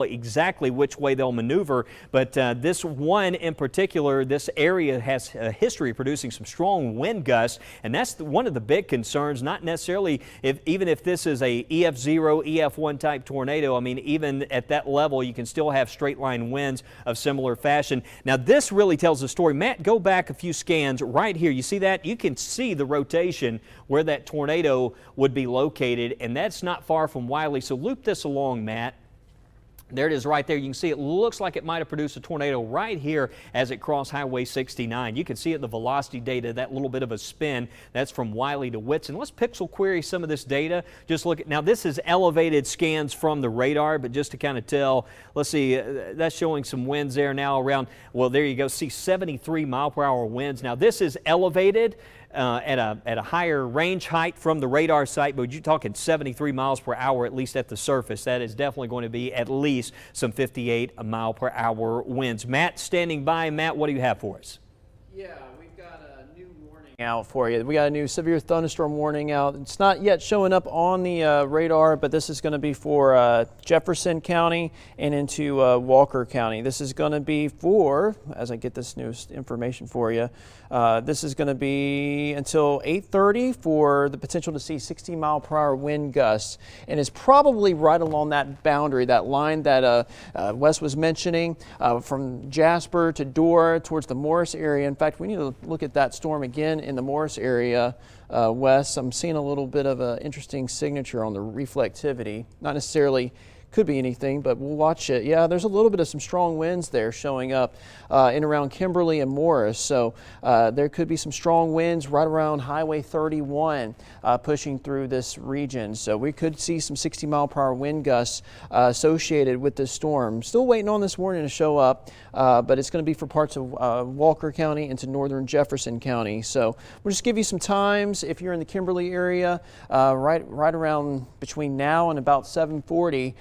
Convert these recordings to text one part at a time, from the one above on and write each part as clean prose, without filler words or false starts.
exactly which way they'll maneuver, but this one in particular, this area has a history of producing some strong wind gusts, and that's one of the big concerns. Not necessarily even if this is a EF0, EF1 type tornado. I mean, even at that level, you can still have straight line winds of similar fashion. Now, this really tells the story. Matt, go back a few scans right here. You see that? You can see the rotation where that tornado would be located, and that's not far from Wiley. So loop this along, Matt. There it is right there. You can see it looks like it might have produced a tornado right here as it crossed Highway 69. You can see it, the velocity data, that little bit of a spin. That's from Wiley to Whitson. Let's pixel query some of this data. Just look at, now this is elevated scans from the radar, but just to kind of tell, let's see, that's showing some winds there now around, well, there you go, see 73 mile per hour winds. Now this is elevated. At a higher range height from the radar site, but you're talking 73 miles per hour, at least at the surface. That is definitely going to be at least some 58 mile per hour winds. Matt standing by. Matt, what do you have for us? Yeah, we've got a new warning out for you. We got a new severe thunderstorm warning out. It's not yet showing up on the radar, but this is going to be for Jefferson County and into Walker County. This is going to be for, as I get this new information for you, this is going to be until 8:30 for the potential to see 60 mile per hour wind gusts, and it's probably right along that boundary, that line that Wes was mentioning, from Jasper to Dorr towards the Morris area. In fact, we need to look at that storm again in the Morris area. Wes, I'm seeing a little bit of an interesting signature on the reflectivity. Not necessarily could be anything, but we'll watch it. Yeah, there's a little bit of some strong winds there showing up in around Kimberly and Morris. So there could be some strong winds right around Highway 31 pushing through this region. So we could see some 60 mile per hour wind gusts associated with this storm. Still waiting on this warning to show up, but it's going to be for parts of Walker County into northern Jefferson County. So we'll just give you some times if you're in the Kimberly area, right around between now and about 7:40.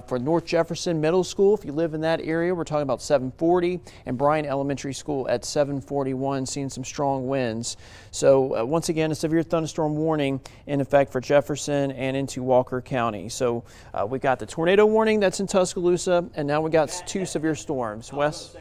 For North Jefferson Middle School, if you live in that area, we're talking about 7:40, and Bryan Elementary School at 7:41, seeing some strong winds. So once again, a severe thunderstorm warning in effect for Jefferson and into Walker County. So we got the tornado warning that's in Tuscaloosa, and now we got two severe storms. Wes?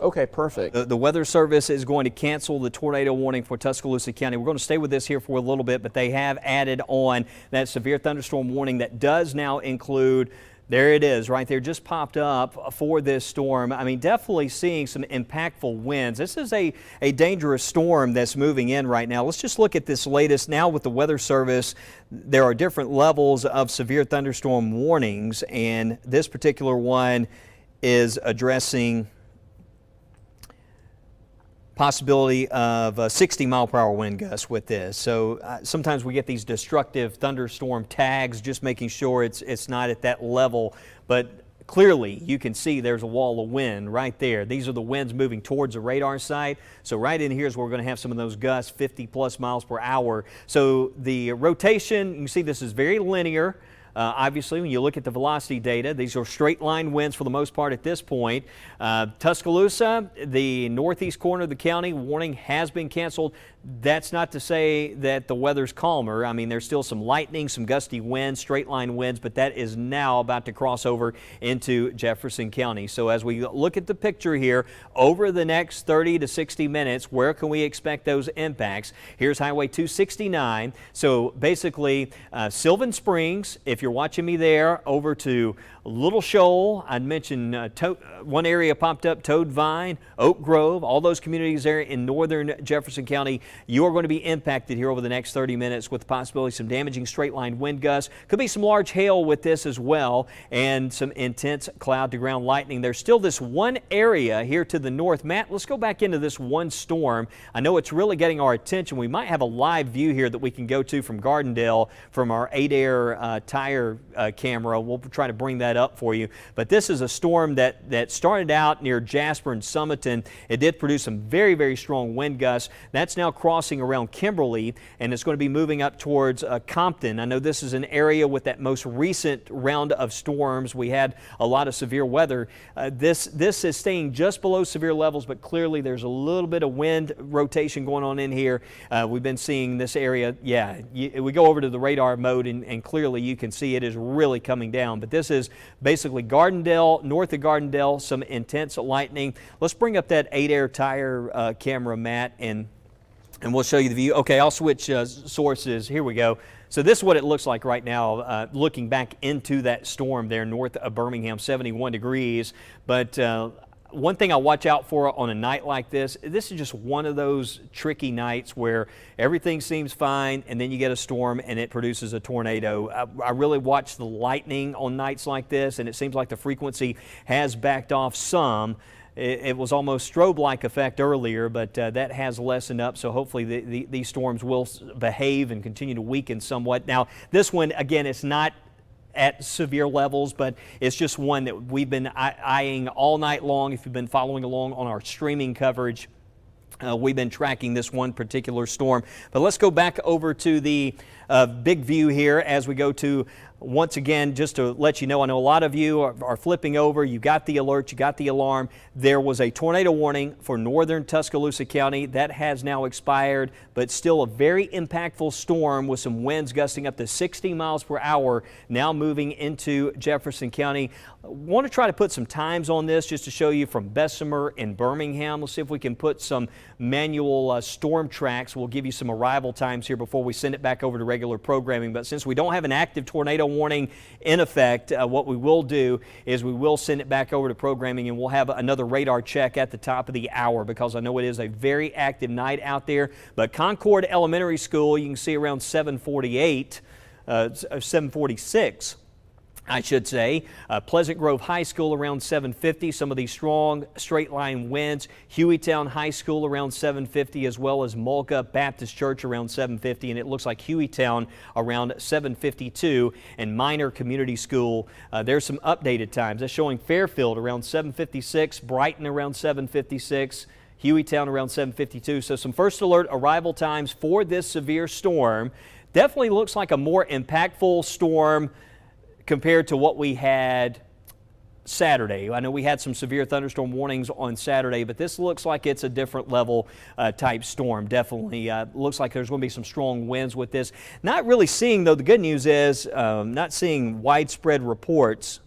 Okay, perfect. The Weather Service is going to cancel the tornado warning for Tuscaloosa County. We're going to stay with this here for a little bit, but they have added on that severe thunderstorm warning that does now include, there it is right there, just popped up for this storm. I mean, definitely seeing some impactful winds. This is a dangerous storm that's moving in right now. Let's just look at this latest now with the Weather Service. There are different levels of severe thunderstorm warnings, and this particular one is addressing possibility of 60 mile per hour wind gusts with this. So sometimes we get these destructive thunderstorm tags, just making sure it's not at that level. But clearly you can see there's a wall of wind right there. These are the winds moving towards the radar site. So right in here is where we're going to have some of those gusts, 50 plus miles per hour. So the rotation, you can see this is very linear. Obviously, when you look at the velocity data, these are straight line winds for the most part at this point. Tuscaloosa, the northeast corner of the county, warning has been canceled. That's not to say that the weather's calmer. I mean, there's still some lightning, some gusty winds, straight line winds, but that is now about to cross over into Jefferson County. So as we look at the picture here, over the next 30 to 60 minutes, where can we expect those impacts? Here's Highway 269. So basically, Sylvan Springs, if you're watching me there, over to Little Shoal, I'd mentioned one area popped up, Toad Vine, Oak Grove, all those communities there in northern Jefferson County. You are going to be impacted here over the next 30 minutes with the possibility of some damaging straight line wind gusts. Could be some large hail with this as well, and some intense cloud to ground lightning. There's still this one area here to the north. Matt, let's go back into this one storm. I know it's really getting our attention. We might have a live view here that we can go to from Gardendale from our 8-air tire camera. We'll try to bring that up for you. But this is a storm that started out near Jasper and Summerton. It did produce some very, very strong wind gusts. That's now crossing around Kimberly, and it's going to be moving up towards Compton. I know this is an area with that most recent round of storms. We had a lot of severe weather. This is staying just below severe levels, but clearly there's a little bit of wind rotation going on in here. We've been seeing this area. Yeah, we go over to the radar mode, and clearly you can see it is really coming down. But this is basically Gardendale, north of Gardendale, some intense lightning. Let's bring up that 8-air tire camera, Matt, and we'll show you the view. Okay, I'll switch sources. Here we go. So this is what it looks like right now, looking back into that storm there north of Birmingham, 71 degrees. But one thing I watch out for on a night like this is just one of those tricky nights where everything seems fine and then you get a storm and it produces a tornado. I really watch the lightning on nights like this, and it seems like the frequency has backed off some. It was almost strobe-like effect earlier, but that has lessened up, so hopefully these storms will behave and continue to weaken somewhat. Now, this one, again, it's not at severe levels, but it's just one that we've been eyeing all night long. If you've been following along on our streaming coverage, we've been tracking this one particular storm. But let's go back over to the big view here as we go to, once again, just to let you know, I know a lot of you are flipping over. You got the alert, you got the alarm. There was a tornado warning for northern Tuscaloosa County. That has now expired, but still a very impactful storm with some winds gusting up to 60 miles per hour now moving into Jefferson County. I want to try to put some times on this just to show you from Bessemer and Birmingham. Let's see if we can put some manual storm tracks. We'll give you some arrival times here before we send it back over to regular programming. But since we don't have an active tornado warning in effect, what we will do is we will send it back over to programming, and we'll have another radar check at the top of the hour, because I know it is a very active night out there. But Concord Elementary School, you can see around 746. I should say. Pleasant Grove High School around 750, some of these strong straight line winds. Hueytown High School around 750, as well as Mulga Baptist Church around 750, and it looks like Hueytown around 752, and Minor Community School, there's some updated times. That's showing Fairfield around 756, Brighton around 756, Hueytown around 752. So some first alert arrival times for this severe storm. Definitely looks like a more impactful storm compared to what we had Saturday. I know we had some severe thunderstorm warnings on Saturday, but this looks like it's a different level type storm. Definitely looks like there's going to be some strong winds with this. Not really seeing, though, the good news is not seeing widespread reports.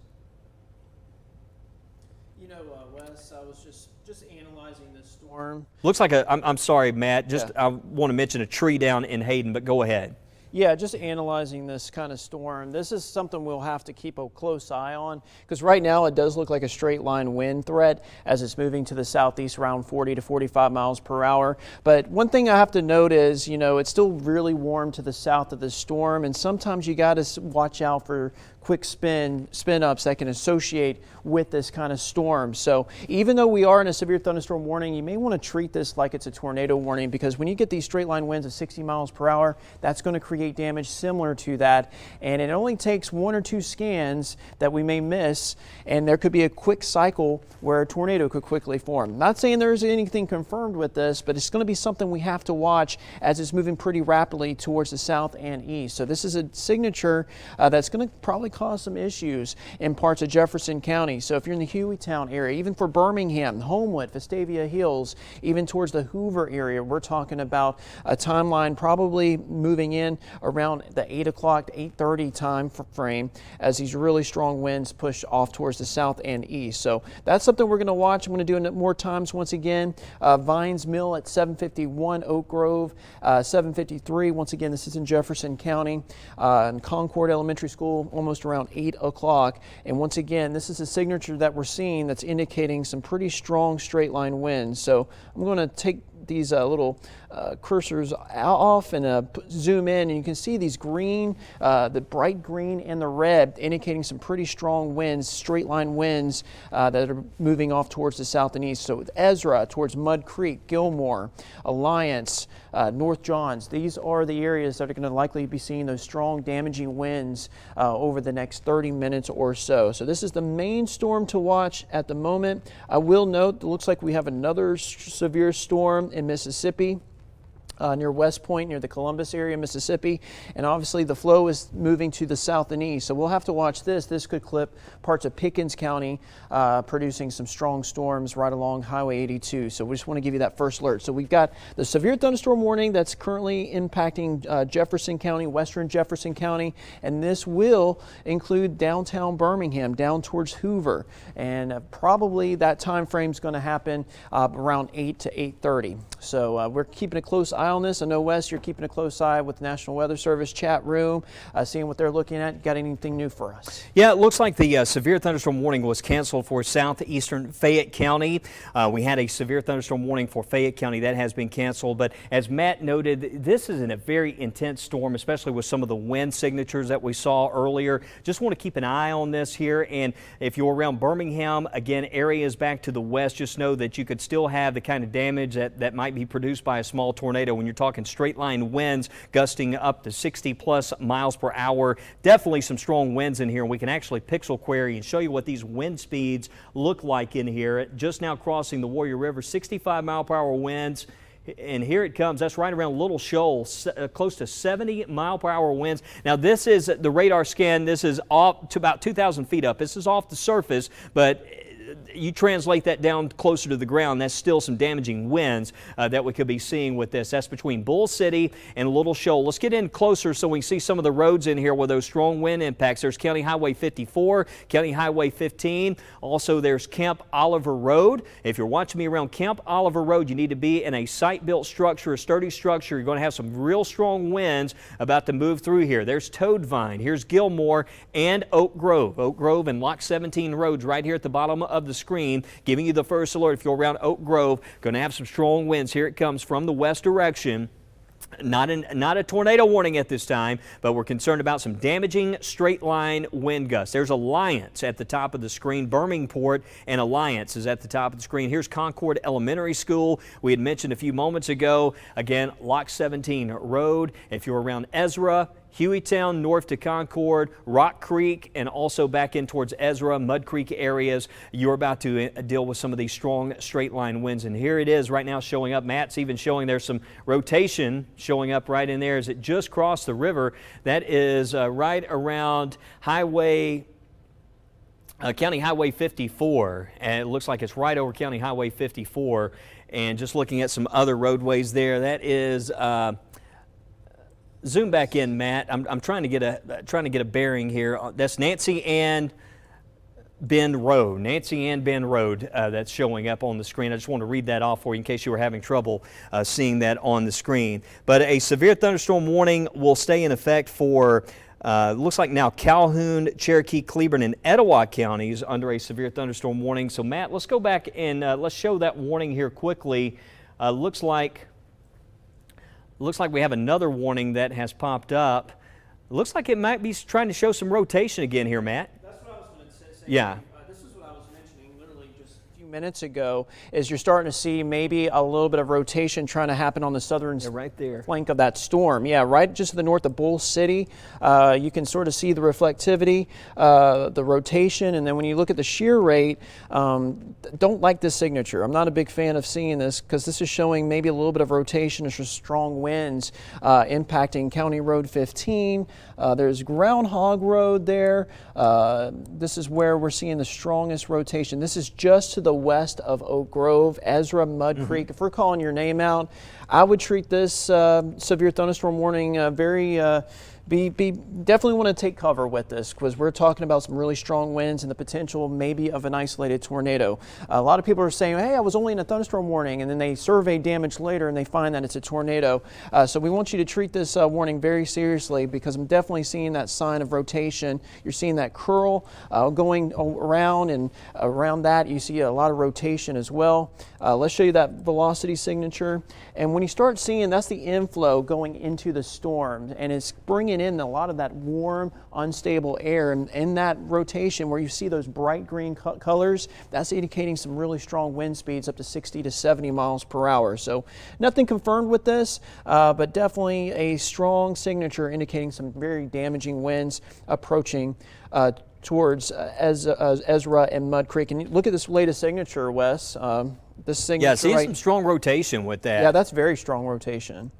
You know, Wes, I was just analyzing this storm. Looks like I'm sorry, Matt, just I want to mention a tree down in Hayden, but go ahead. Yeah, just analyzing this kind of storm. This is something we'll have to keep a close eye on, because right now it does look like a straight line wind threat as it's moving to the southeast around 40 to 45 miles per hour. But one thing I have to note is, you know, it's still really warm to the south of the storm, and sometimes you got to watch out for quick spin ups that can associate with this kind of storm. So even though we are in a severe thunderstorm warning, you may want to treat this like it's a tornado warning, because when you get these straight line winds of 60 miles per hour, that's going to create damage similar to that. And it only takes 1 or 2 scans that we may miss, and there could be a quick cycle where a tornado could quickly form. Not saying there's anything confirmed with this, but it's going to be something we have to watch as it's moving pretty rapidly towards the south and east. So this is a signature that's going to probably cause some issues in parts of Jefferson County. So if you're in the Hueytown area, even for Birmingham, Homewood, Vestavia Hills, even towards the Hoover area, we're talking about a timeline probably moving in around the 8 o'clock to 8:30 time frame as these really strong winds push off towards the south and east. So that's something we're going to watch. I'm going to do it more times once again. Vines Mill at 751, Oak Grove 753. Once again, this is in Jefferson County. And Concord Elementary School almost around 8 o'clock. And once again, this is a signature that we're seeing that's indicating some pretty strong straight line winds. So I'm going to take these little cursors off and zoom in, and you can see these green, the bright green and the red indicating some pretty strong winds, straight line winds that are moving off towards the south and east. So with Ezra towards Mud Creek, Gilmore, Alliance, North Johns, these are the areas that are going to likely be seeing those strong damaging winds over the next 30 minutes or so. So this is the main storm to watch at the moment. I will note, it looks like we have another severe storm in Mississippi. near West Point, near the Columbus area, Mississippi, and obviously the flow is moving to the south and east. So we'll have to watch this. This could clip parts of Pickens County, producing some strong storms right along Highway 82. So we just want to give you that first alert. So we've got the severe thunderstorm warning that's currently impacting Jefferson County, western Jefferson County, and this will include downtown Birmingham, down towards Hoover, and probably that time frame is going to happen around 8 to 8:30. So we're keeping a close eye on this. I know, Wes, you're keeping a close eye with the National Weather Service chat room, seeing what they're looking at. Got anything new for us? Yeah, it looks like the severe thunderstorm warning was canceled for southeastern Fayette County. We had a severe thunderstorm warning for Fayette County. That has been canceled. But as Matt noted, this is a very intense storm, especially with some of the wind signatures that we saw earlier. Just want to keep an eye on this here. And if you're around Birmingham, again, areas back to the west, just know that you could still have the kind of damage that might be produced by a small tornado when you're talking straight line winds gusting up to 60 plus miles per hour. Definitely some strong winds in here, and we can actually pixel query and show you what these wind speeds look like in here. Just now crossing the Warrior River, 65 mile per hour winds. And here it comes. That's right around Little Shoal, close to 70 mile per hour winds. Now this is the radar scan. This is off to about 2,000 feet up. This is off the surface, but you translate that down closer to the ground, that's still some damaging winds that we could be seeing with this. That's between Bull City and Little Shoal. Let's get in closer so we can see some of the roads in here with those strong wind impacts. There's County Highway 54, County Highway 15. Also, there's Camp Oliver Road. If you're watching me around Camp Oliver Road, you need to be in a site-built structure, a sturdy structure. You're going to have some real strong winds about to move through here. There's Toadvine. Here's Gilmore and Oak Grove. Oak Grove and Lock 17 roads right here at the bottom of the screen, giving you the first alert. If you're around Oak Grove, going to have some strong winds. Here it comes from the west direction. Not a tornado warning at this time, but we're concerned about some damaging straight line wind gusts. There's Alliance at the top of the screen. Birmingport and Alliance is at the top of the screen. Here's Concord Elementary School. We had mentioned a few moments ago. Again, Lock 17 Road. If you're around Ezra, Hueytown, north to Concord, Rock Creek, and also back in towards Ezra, Mud Creek areas, you're about to deal with some of these strong straight line winds. And here it is right now showing up. Matt's even showing there's some rotation showing up right in there as it just crossed the river. That is right around County Highway 54, and it looks like it's right over County Highway 54. And just looking at some other roadways there, that is zoom back in, Matt. I'm trying to get a bearing here. That's Nancy Ann Bend Road. Nancy Ann Bend Road that's showing up on the screen. I just want to read that off for you in case you were having trouble seeing that on the screen. But a severe thunderstorm warning will stay in effect for looks like now Calhoun, Cherokee, Cleburne, and Etowah counties under a severe thunderstorm warning. So Matt, let's go back and let's show that warning here quickly. Looks like we have another warning that has popped up. Looks like it might be trying to show some rotation again here, Matt. That's what I was going to say. Yeah. This is what I was mentioning literally just a few minutes ago, is you're starting to see maybe a little bit of rotation trying to happen on the southern right there. flank of that storm. Yeah, right just to the north of Bull City. You can sort of see the reflectivity, the rotation, and then when you look at the shear rate, don't like this signature. I'm not a big fan of seeing this because this is showing maybe a little bit of rotation and strong winds impacting County Road 15. There's Groundhog Road there. This is where we're seeing the strongest rotation. This is just to the west of Oak Grove, Ezra, Mud Creek. If we're calling your name out, I would treat this severe thunderstorm warning definitely want to take cover with this because we're talking about some really strong winds and the potential maybe of an isolated tornado. A lot of people are saying, hey, I was only in a thunderstorm warning, and then they survey damage later and they find that it's a tornado. So we want you to treat this warning very seriously because I'm definitely seeing that sign of rotation. You're seeing that curl going around, and around that you see a lot of rotation as well. Let's show you that velocity signature. And when you start seeing, that's the inflow going into the storm, and it's bringing in a lot of that warm, unstable air. And in that rotation where you see those bright green colors, that's indicating some really strong wind speeds up to 60 to 70 miles per hour. So nothing confirmed with this, but definitely a strong signature indicating some very damaging winds approaching towards Ezra and Mud Creek. And look at this latest signature, Wes. This signature, yeah, see some strong rotation with that. Yeah, that's very strong rotation.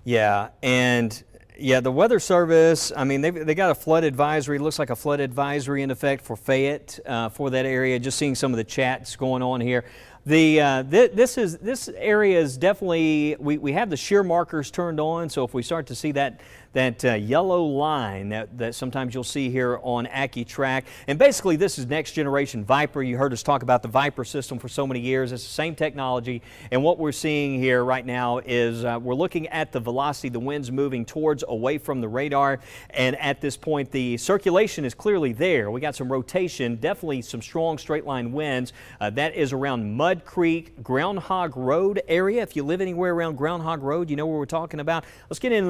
Yeah, and yeah, the Weather Service, I mean, they got a flood advisory. It looks like a flood advisory in effect for Fayette, for that area. Just seeing some of the chats going on here. This area is definitely, we have the shear markers turned on, so if we start to see that yellow line that sometimes you'll see here on AccuTrack, and basically this is next generation Viper. You heard us talk about the Viper system for so many years. It's the same technology, and what we're seeing here right now is we're looking at the velocity, the wind's moving towards away from the radar, and at this point the circulation is clearly there. We got some rotation, definitely some strong straight line winds. That is around Mud Creek, Groundhog Road area. If you live anywhere around Groundhog Road, you know where we're talking about. Let's get in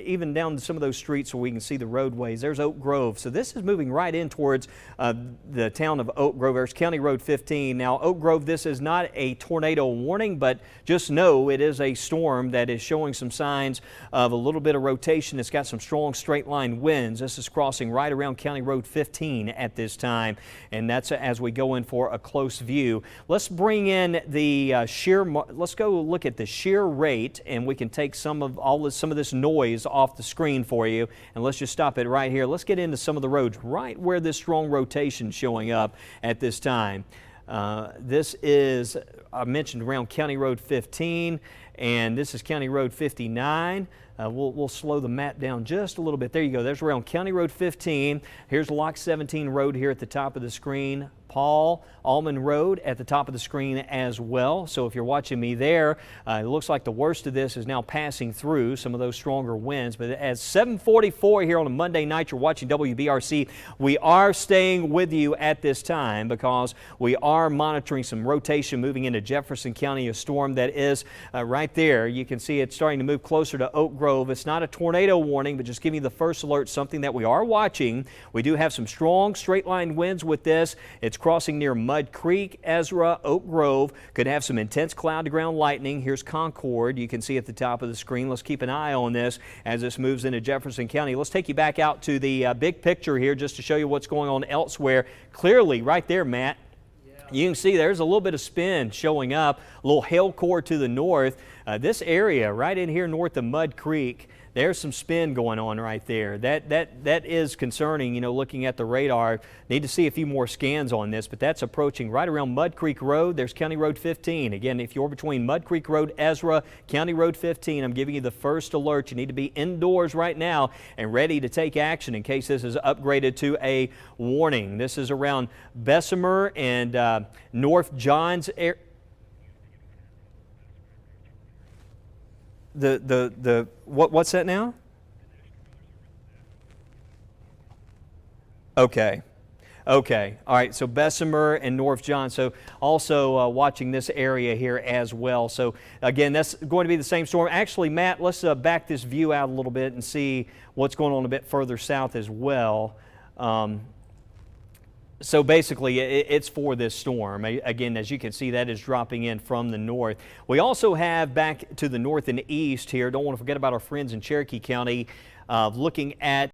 even down to some of those streets so we can see the roadways. There's Oak Grove. So this is moving right in towards the town of Oak Grove. There's County Road 15. Now, Oak Grove, this is not a tornado warning, but just know it is a storm that is showing some signs of a little bit of rotation. It's got some strong straight line winds. This is crossing right around County Road 15 at this time, and that's as we go in for a close view. Let's bring in the let's go look at the shear rate, and we can take some of this noise off the screen for you, and let's just stop it right here. Let's get into some of the roads right where this strong rotation showing up at this time. This is, I mentioned, around County Road 15, and this is County Road 59. We'll slow the map down just a little bit. There you go. There's around County Road 15. Here's Lock 17 Road here at the top of the screen. Paul Allman Road at the top of the screen as well. So if you're watching me there, it looks like the worst of this is now passing through some of those stronger winds. But as 7:44 here on a Monday night, you're watching WBRC. We are staying with you at this time because we are monitoring some rotation moving into Jefferson County, a storm that is right there. You can see it's starting to move closer to Oak Grove. It's not a tornado warning, but just giving you the first alert, something that we are watching. We do have some strong straight line winds with this. It's crossing near Mud Creek, Ezra, Oak Grove. Could have some intense cloud to ground lightning. Here's Concord. You can see at the top of the screen. Let's keep an eye on this as this moves into Jefferson County. Let's take you back out to the big picture here just to show you what's going on elsewhere. Clearly right there, Matt, you can see there's a little bit of spin showing up, a little hail core to the north. This area right in here north of Mud Creek, there's some spin going on right there. That is concerning, you know, looking at the radar. Need to see a few more scans on this, but that's approaching right around Mud Creek Road. There's County Road 15. Again, if you're between Mud Creek Road, Ezra, County Road 15, I'm giving you the first alert. You need to be indoors right now and ready to take action in case this is upgraded to a warning. This is around Bessemer and North Johns area. What's that now? Okay. All right. So Bessemer and North John. So also watching this area here as well. So again, that's going to be the same storm. Actually, Matt, let's back this view out a little bit and see what's going on a bit further south as well. So basically, it's for this storm. Again, as you can see, that is dropping in from the north. We also have back to the north and east here. Don't want to forget about our friends in Cherokee County looking at